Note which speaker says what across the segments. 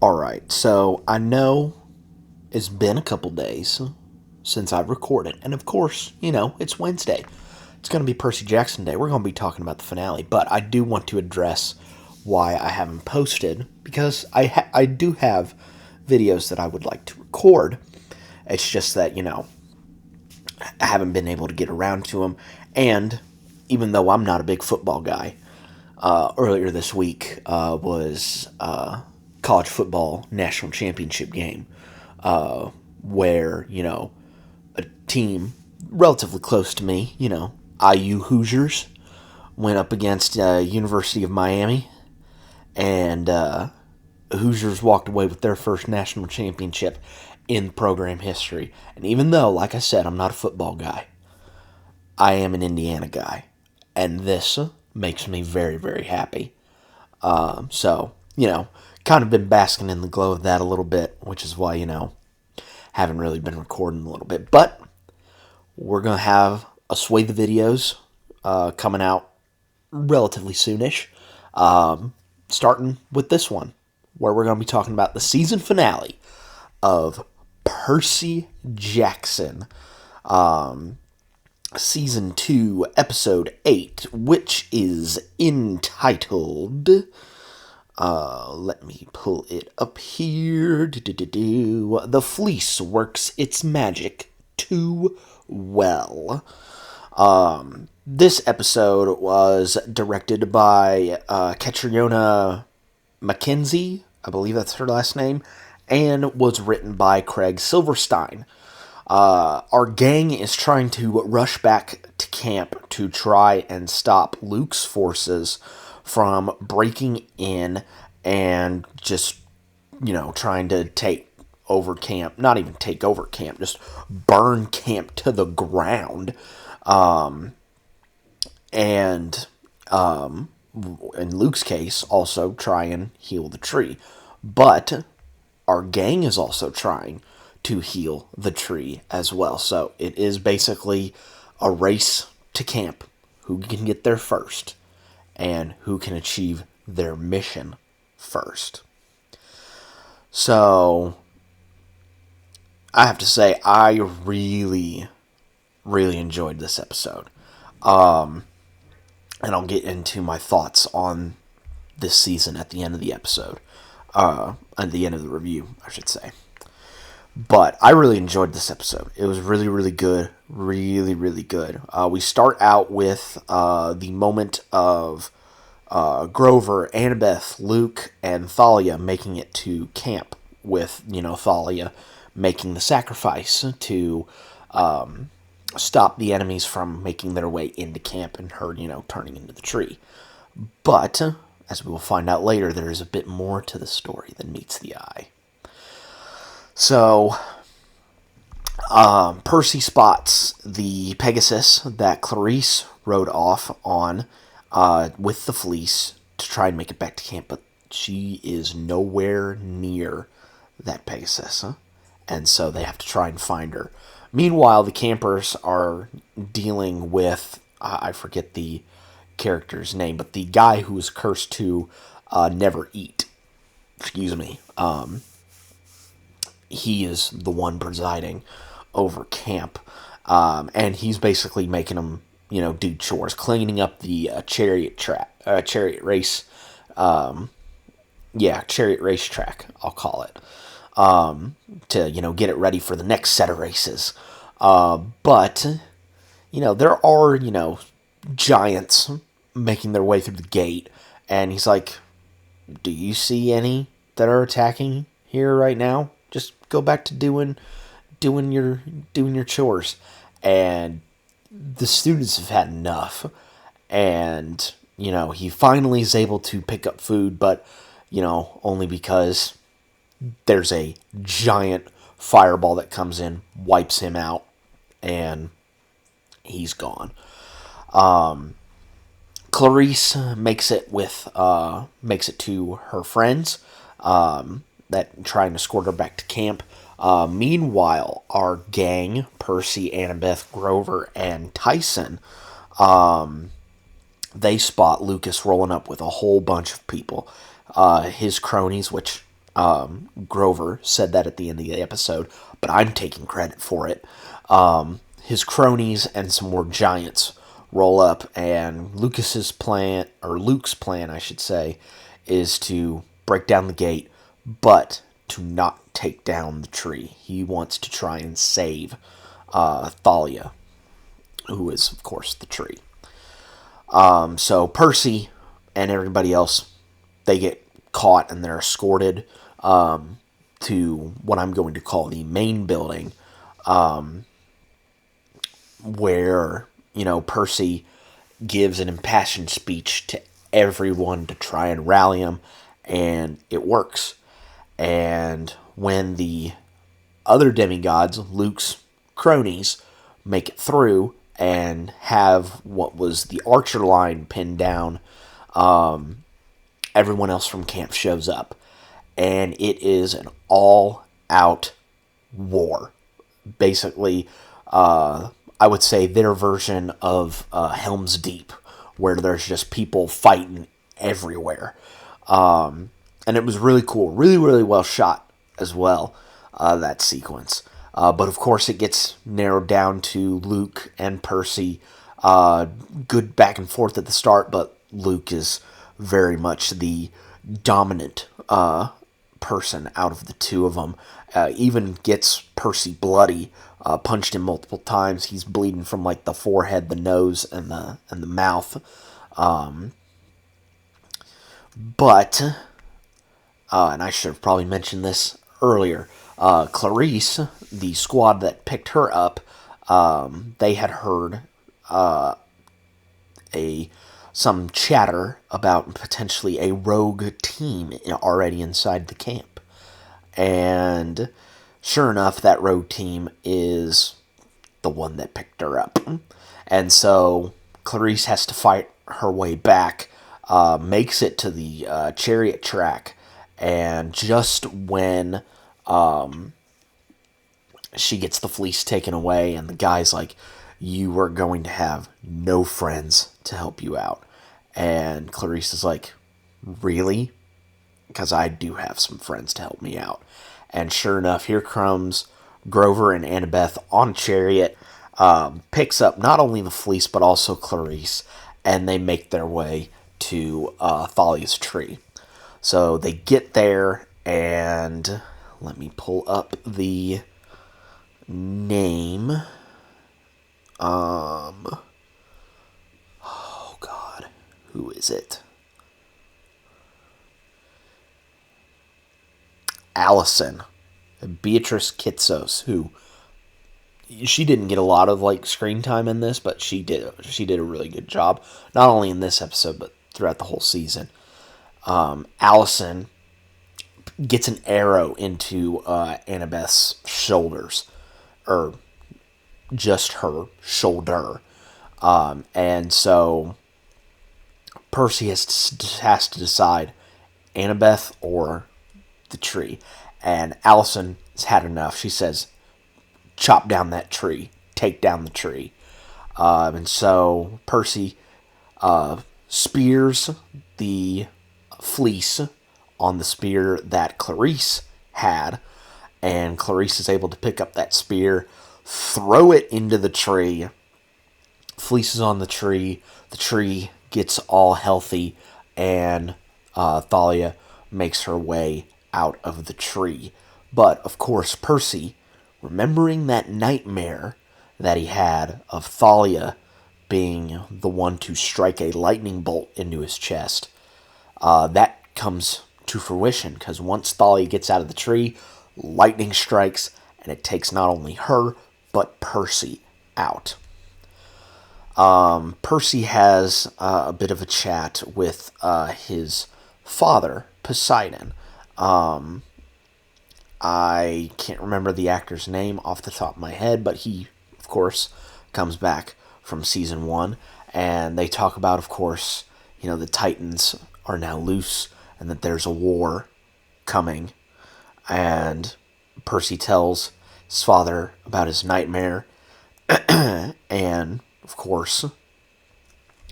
Speaker 1: Alright, so I know it's been a couple days since I've recorded, and of course, it's Wednesday. It's going to be Percy Jackson Day. We're going to be talking about the finale, but I do want to address why I haven't posted, because I do have videos that I would like to record. It's just that, I haven't been able to get around to them, and even though I'm not a big football guy, earlier this week was college football national championship game, where, a team relatively close to me, IU Hoosiers, went up against University of Miami, and Hoosiers walked away with their first national championship in program history. And even though, like I said, I'm not a football guy, I am an Indiana guy, and this makes me very, very happy. So, kind of been basking in the glow of that a little bit, which is why, haven't really been recording a little bit. But we're going to have a swathe of videos coming out relatively soonish, starting with this one, where we're going to be talking about the season finale of Percy Jackson, Season 2, Episode 8, which is entitled... let me pull it up here. The Fleece Works Its Magic Too Well. This episode was directed by Catriona Mackenzie, I believe that's her last name, and was written by Craig Silverstein. Our gang is trying to rush back to camp to try and stop Luke's forces from breaking in and just, trying to take over camp. Not even take over camp, just burn camp to the ground. And in Luke's case, also try and heal the tree. But our gang is also trying to heal the tree as well. So it is basically a race to camp. Who can get there first? And who can achieve their mission first. So, I have to say, I really, really enjoyed this episode. And I'll get into my thoughts on this season at the end of the episode. At the end of the review, I should say. But I really enjoyed this episode. It was really, really good. Really, really good. We start out with the moment of Grover, Annabeth, Luke, and Thalia making it to camp with, Thalia making the sacrifice to stop the enemies from making their way into camp and her, turning into the tree. But, as we will find out later, there is a bit more to the story than meets the eye. So, Percy spots the Pegasus that Clarice rode off on with the fleece to try and make it back to camp, but she is nowhere near that Pegasus, and so they have to try and find her. Meanwhile, the campers are dealing with, I forget the character's name, but the guy who is cursed to never eat. Excuse me. He is the one presiding over camp, and he's basically making them, do chores, cleaning up the chariot race, chariot racetrack, I'll call it, to, get it ready for the next set of races. But, there are, giants making their way through the gate, and he's like, do you see any that are attacking here right now? Just go back to doing your chores. And the students have had enough. And, he finally is able to pick up food, but, only because there's a giant fireball that comes in, wipes him out, and he's gone. Clarice makes it to her friends, that try and escort her back to camp. Meanwhile, our gang, Percy, Annabeth, Grover, and Tyson, they spot Lucas rolling up with a whole bunch of people. His cronies, which Grover said that at the end of the episode, but I'm taking credit for it. His cronies and some more giants roll up, and Luke's plan, I should say, is to break down the gate, but to not take down the tree. He wants to try and save Thalia, who is, of course, the tree. So Percy and everybody else, they get caught and they're escorted to what I'm going to call the main building, where, Percy gives an impassioned speech to everyone to try and rally them, and it works. And when the other demigods, Luke's cronies, make it through and have what was the archer line pinned down, everyone else from camp shows up. And it is an all-out war. Basically, I would say their version of Helm's Deep, where there's just people fighting everywhere. And it was really cool. Really, really well shot as well, that sequence. But of course, it gets narrowed down to Luke and Percy. Good back and forth at the start, but Luke is very much the dominant person out of the two of them. Even gets Percy bloody, punched him multiple times. He's bleeding from like the forehead, the nose, and the mouth. But and I should have probably mentioned this earlier. Clarice, the squad that picked her up, they had heard some chatter about potentially a rogue team already inside the camp. And sure enough, that rogue team is the one that picked her up. And so Clarice has to fight her way back, makes it to the chariot track, and just when she gets the fleece taken away, and the guy's like, "You are going to have no friends to help you out." And Clarice is like, "Really? Because I do have some friends to help me out." And sure enough, here comes Grover and Annabeth on chariot, picks up not only the fleece, but also Clarice, and they make their way to Thalia's tree. So they get there, and let me pull up the name. Oh God, who is it? Allison, Beatrice Kitsos, who she didn't get a lot of screen time in this, but she did a really good job, not only in this episode but throughout the whole season. Allison gets an arrow into Annabeth's shoulders, or just her shoulder, and so Percy has to decide Annabeth or the tree, and Allison has had enough. She says, "Chop down that tree, take down the tree," and so Percy spears the fleece on the spear that Clarice had, and Clarice is able to pick up that spear, throw it into the tree. Fleece is on the tree gets all healthy, and Thalia makes her way out of the tree. But of course, Percy, remembering that nightmare that he had of Thalia being the one to strike a lightning bolt into his chest, that comes to fruition, because once Thalia gets out of the tree, lightning strikes, and it takes not only her, but Percy out. Percy has a bit of a chat with his father, Poseidon. I can't remember the actor's name off the top of my head, but he, of course, comes back from season 1, and they talk about, of course, the Titans are now loose, and that there's a war coming, and Percy tells his father about his nightmare, and, of course,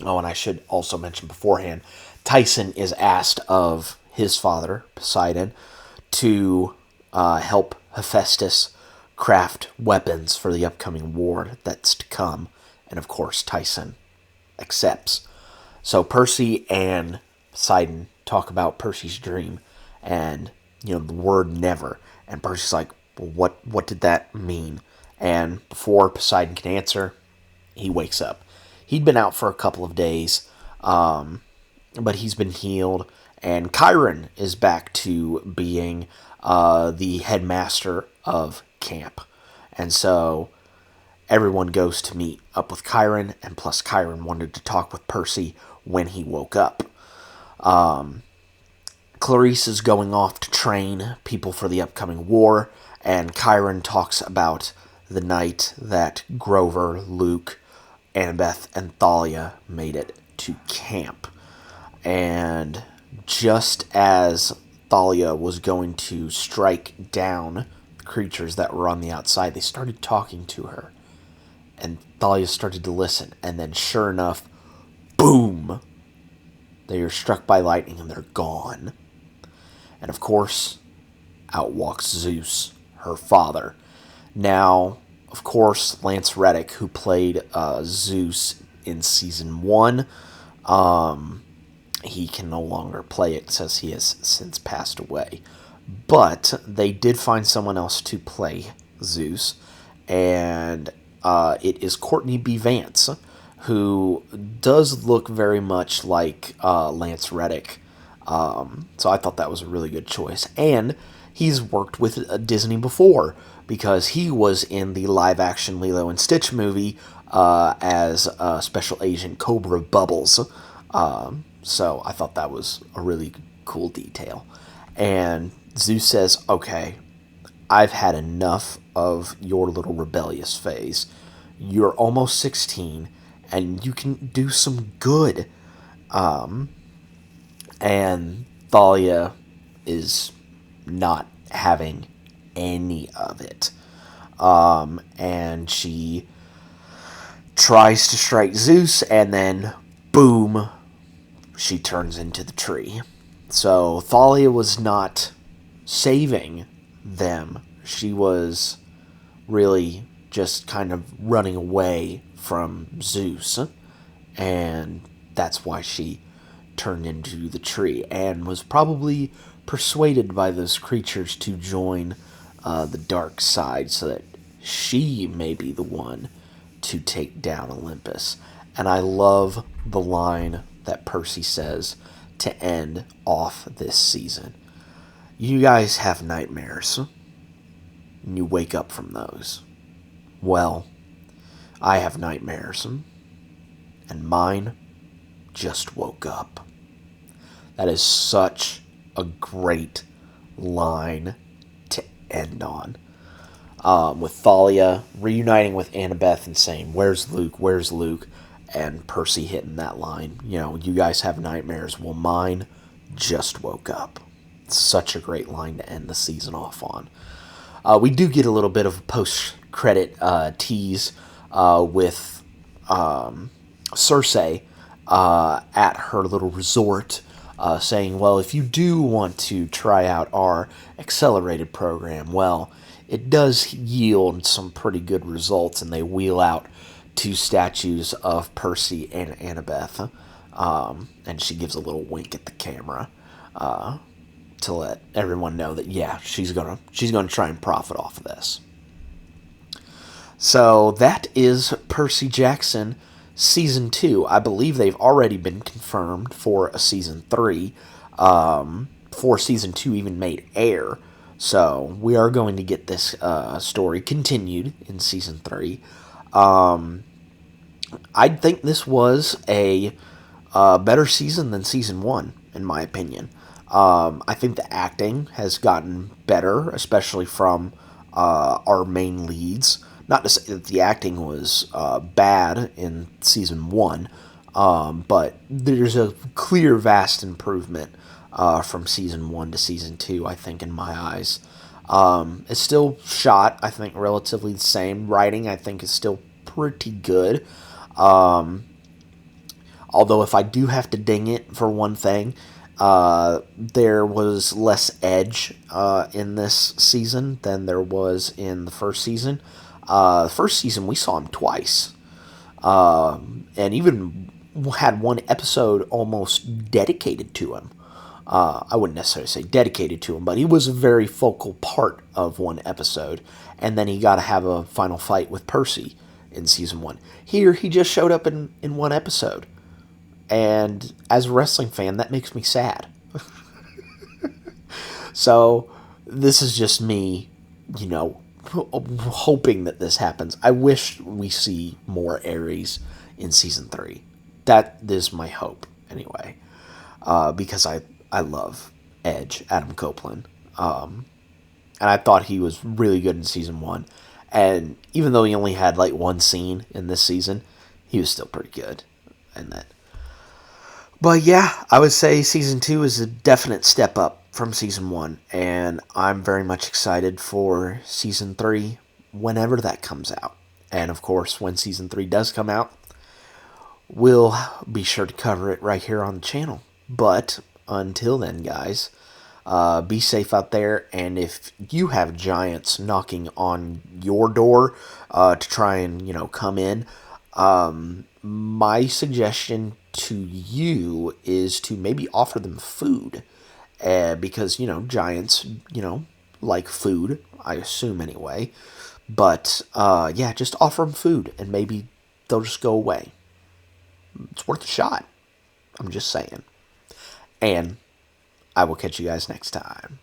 Speaker 1: and I should also mention beforehand, Tyson is asked of his father, Poseidon, to help Hephaestus craft weapons for the upcoming war that's to come. And of course, Tyson accepts. So Percy and Poseidon talk about Percy's dream and, the word never. And Percy's like, well, what did that mean? And before Poseidon can answer, he wakes up. He'd been out for a couple of days, but he's been healed. And Chiron is back to being the headmaster of camp. And so everyone goes to meet up with Chiron, and plus Chiron wanted to talk with Percy when he woke up. Clarice is going off to train people for the upcoming war, and Chiron talks about the night that Grover, Luke, Annabeth, and Thalia made it to camp. And just as Thalia was going to strike down the creatures that were on the outside, they started talking to her. And Thalia started to listen, and then sure enough, boom! They are struck by lightning and they're gone. And of course, out walks Zeus, her father. Now, of course, Lance Reddick, who played Zeus in season 1, he can no longer play it since he has since passed away. But they did find someone else to play Zeus, and it is Courtney B. Vance, who does look very much like Lance Reddick. So I thought that was a really good choice. And he's worked with Disney before, because he was in the live-action Lilo and Stitch movie as Special Agent Cobra Bubbles. So I thought that was a really cool detail. And Zeus says, okay, I've had enough of your little rebellious phase. You're almost 16, and you can do some good. And Thalia is not having any of it. And she tries to strike Zeus, and then, boom, she turns into the tree. So Thalia was not saving them. She was really just kind of running away from Zeus, and that's why she turned into the tree, and was probably persuaded by those creatures to join the dark side so that she may be the one to take down Olympus. And I love the line that Percy says to end off this season. You guys have nightmares, and you wake up from those. Well, I have nightmares, and mine just woke up. That is such a great line to end on. With Thalia reuniting with Annabeth and saying, "Where's Luke? Where's Luke?" And Percy hitting that line, you guys have nightmares. Well, mine just woke up. Such a great line to end the season off on. We do get a little bit of a post-credit tease with Circe at her little resort, saying, well, if you do want to try out our accelerated program, well, it does yield some pretty good results, and they wheel out 2 statues of Percy and Annabeth, and she gives a little wink at the camera to let everyone know that, yeah, she's gonna try and profit off of this. So that is Percy Jackson Season 2. I believe they've already been confirmed for a Season 3, before Season 2 even made air. So we are going to get this story continued in Season 3. I think this was a better season than Season 1, in my opinion. I think the acting has gotten better, especially from our main leads. Not to say that the acting was bad in Season 1, but there's a clear, vast improvement from Season 1 to Season 2, I think, in my eyes. It's still shot, I think, relatively the same. Writing, I think, is still pretty good. Although if I do have to ding it for one thing, There was less edge in this season than there was in the first season. The first season, we saw him twice, and even had one episode almost dedicated to him. I wouldn't necessarily say dedicated to him, but he was a very focal part of one episode. And then he got to have a final fight with Percy in season 1. Here, he just showed up in one episode. And as a wrestling fan, that makes me sad. So, this is just me, hoping that this happens. I wish we see more Ares in season 3. That is my hope, anyway. Because I love Edge, Adam Copeland. And I thought he was really good in season 1. And even though he only had like one scene in this season, he was still pretty good in that. But yeah, I would say season 2 is a definite step up from season 1. And I'm very much excited for season 3 whenever that comes out. And of course, when season 3 does come out, we'll be sure to cover it right here on the channel. But until then, guys, be safe out there, and if you have giants knocking on your door to try and, come in, my suggestion to you is to maybe offer them food, because, giants, like food, I assume anyway, but, yeah, just offer them food, and maybe they'll just go away. It's worth a shot. I'm just saying. And I will catch you guys next time.